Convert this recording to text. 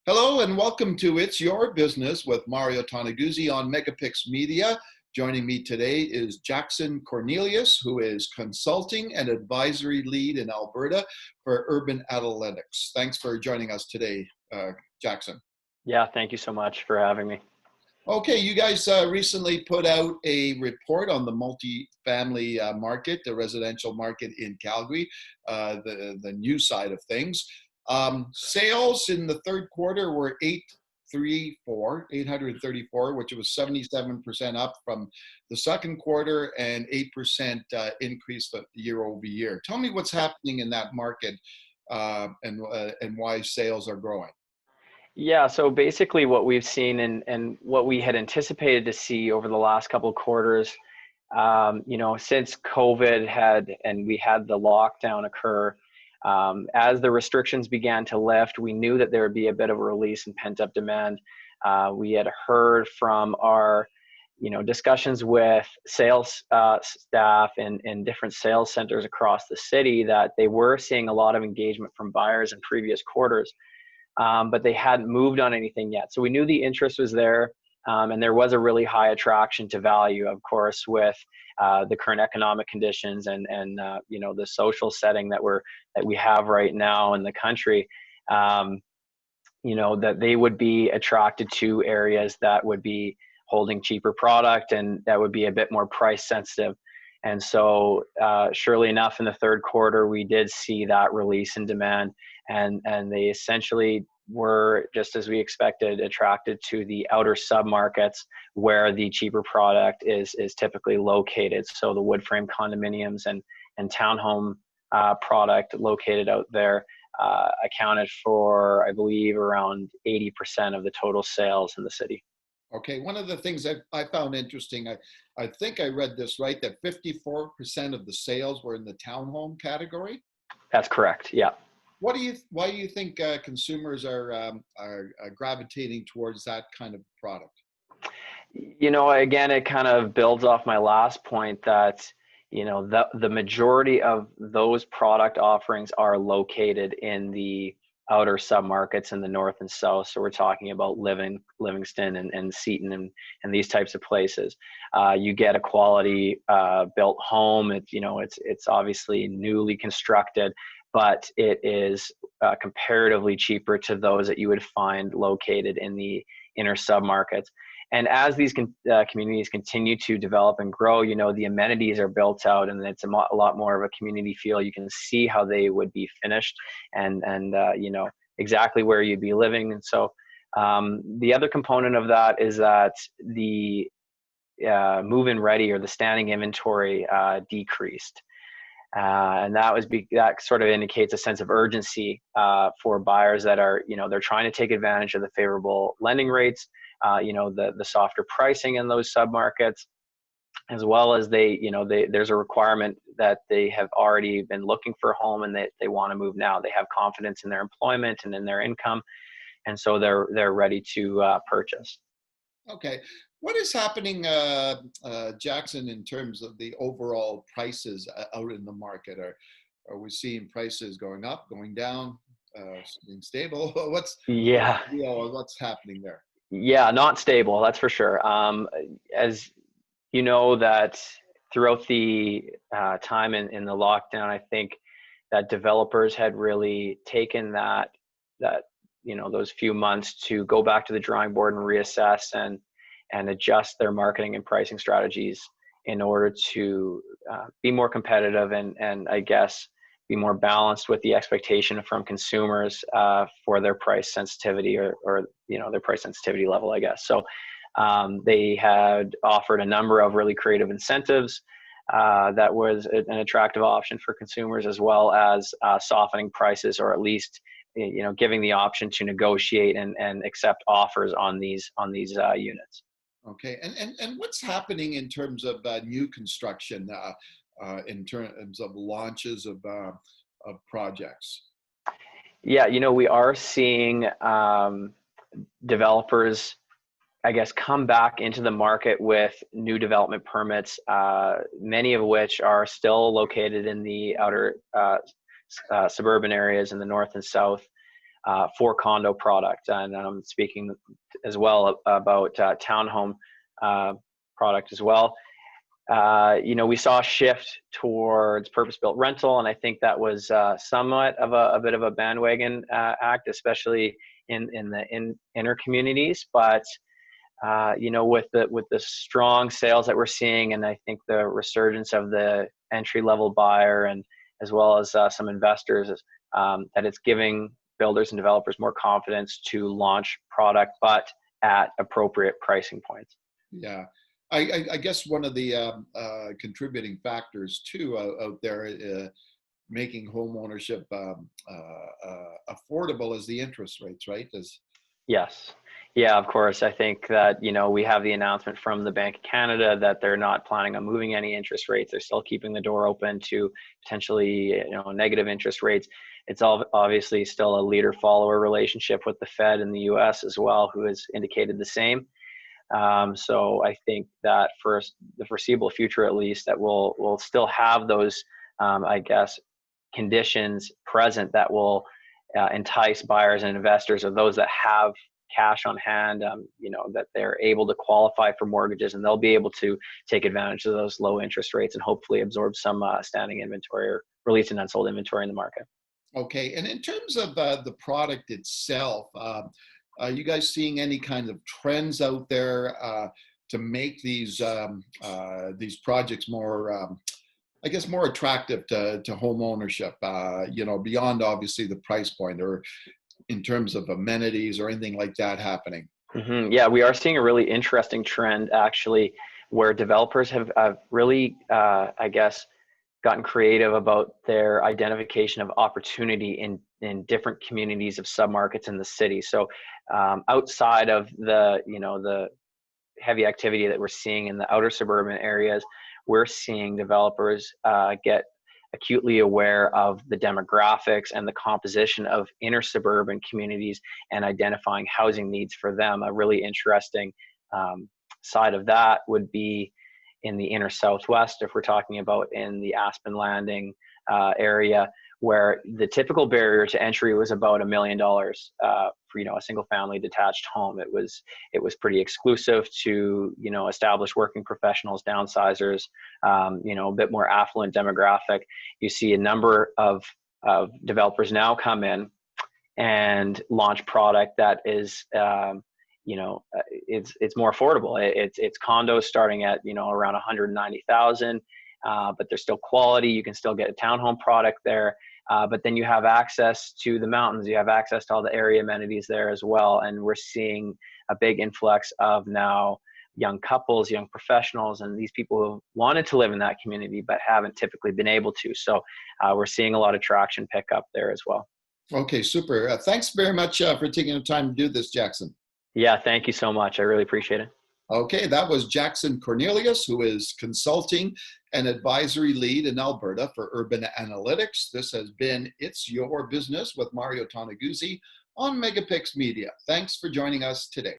Hello and welcome to It's Your Business with Mario Toneguzzi on Megapix Media. Joining me today is Jackson Cornelius, who is Consulting and Advisory Lead in Alberta for Urban Analytics. Thanks for joining us today, Jackson. Yeah, thank you so much for having me. Okay, you guys recently put out a report on the multifamily market, the residential market in Calgary, the new side of things. Sales in the third quarter were 834, which was 77% up from the second quarter and 8% increase year over year. Tell me what's happening in that market and why sales are growing. Yeah, so basically what we've seen and what we had anticipated to see over the last couple of quarters, since COVID and we had the lockdown occur, as the restrictions began to lift, we knew that there would be a bit of a release in pent-up demand. We had heard from our, discussions with sales staff and different sales centers across the city that they were seeing a lot of engagement from buyers in previous quarters. But they hadn't moved on anything yet. So we knew the interest was there, and there was a really high attraction to value, of course, with the current economic conditions and the social setting that we have right now in the country. That they would be attracted to areas that would be holding cheaper product and that would be a bit more price sensitive. And so surely enough, in the third quarter, we did see that release in demand, and they essentially were, just as we expected, attracted to the outer submarkets where the cheaper product is typically located. So the wood frame condominiums and townhome product located out there accounted for, I believe, around 80% of the total sales in the city. Okay, one of the things that I found interesting, I think I read this right, that 54% of the sales were in the townhome category. That's correct. Yeah. Why do you think consumers are gravitating towards that kind of product? Again, it kind of builds off my last point that, the majority of those product offerings are located in the outer submarkets in the north and south. So we're talking about Livingston and Seton and these types of places. You get a quality built home. It's obviously newly constructed, but it is comparatively cheaper to those that you would find located in the inner submarkets. And as these communities continue to develop and grow, the amenities are built out, and it's a lot more of a community feel. You can see how they would be finished, and exactly where you'd be living. And so the other component of that is that the move-in ready, or the standing inventory, decreased. And that sort of indicates a sense of urgency for buyers that are, they're trying to take advantage of the favorable lending rates, the softer pricing in those submarkets, as well as there's a requirement that they have already been looking for a home and they want to move now. They have confidence in their employment and in their income, and so they're ready to purchase. Okay. What is happening, Jackson, in terms of the overall prices out in the market? Are we seeing prices going up, going down, being stable? What's happening there? Yeah, not stable, that's for sure. As you know, that throughout the time in the lockdown, I think that developers had really taken that those few months to go back to the drawing board and reassess and adjust their marketing and pricing strategies in order to be more competitive and I guess be more balanced with the expectation from consumers for their price sensitivity or their price sensitivity level, I guess. So they had offered a number of really creative incentives that was an attractive option for consumers, as well as softening prices, or at least giving the option to negotiate and accept offers on these units. Okay, and what's happening in terms of new construction, in terms of launches of projects? Yeah, we are seeing developers, I guess, come back into the market with new development permits, many of which are still located in the outer suburban areas in the north and south. for condo product. And I'm speaking as well about townhome product as well. We saw a shift towards purpose-built rental, and I think that was somewhat of a bit of a bandwagon act, especially in the inner communities. But with the strong sales that we're seeing, and I think the resurgence of the entry-level buyer, and as well as some investors, that it's giving builders and developers more confidence to launch product, but at appropriate pricing points. Yeah. I guess one of the contributing factors too out there making home ownership affordable is the interest rates, right? Yes. Yeah, of course. I think that, we have the announcement from the Bank of Canada that they're not planning on moving any interest rates. They're still keeping the door open to potentially, negative interest rates. It's obviously still a leader-follower relationship with the Fed in the US as well, who has indicated the same. So I think that for the foreseeable future, at least, that we'll still have those, conditions present that will entice buyers and investors, or those that have cash on hand, that they're able to qualify for mortgages, and they'll be able to take advantage of those low interest rates and hopefully absorb some standing inventory or release an unsold inventory in the market. Okay, and in terms of the product itself, are you guys seeing any kind of trends out there to make these projects more, more attractive to home ownership? Beyond obviously the price point, or in terms of amenities or anything like that happening? Mm-hmm. Yeah, we are seeing a really interesting trend actually, where developers have really, gotten creative about their identification of opportunity in different communities of submarkets in the city. So outside of the heavy activity that we're seeing in the outer suburban areas, we're seeing developers get acutely aware of the demographics and the composition of inner suburban communities and identifying housing needs for them. A really interesting side of that would be in the inner southwest, if we're talking about in the Aspen Landing area, where the typical barrier to entry was about $1 million for a single family detached home. It was pretty exclusive to established working professionals, downsizers, a bit more affluent demographic. You see a number of developers now come in and launch product that is it's more affordable. It's condos starting at around 190,000, but there's still quality. You can still get a townhome product there, but then you have access to the mountains. You have access to all the area amenities there as well. And we're seeing a big influx of now young couples, young professionals, and these people who wanted to live in that community but haven't typically been able to. So we're seeing a lot of traction pick up there as well. Okay, super. Thanks very much for taking the time to do this, Jackson. Yeah, thank you so much. I really appreciate it. Okay, that was Jackson Cornelius, who is consulting and advisory lead in Alberta for urban analytics. This has been It's Your Business with Mario Toneguzzi on Megapix Media. Thanks for joining us today.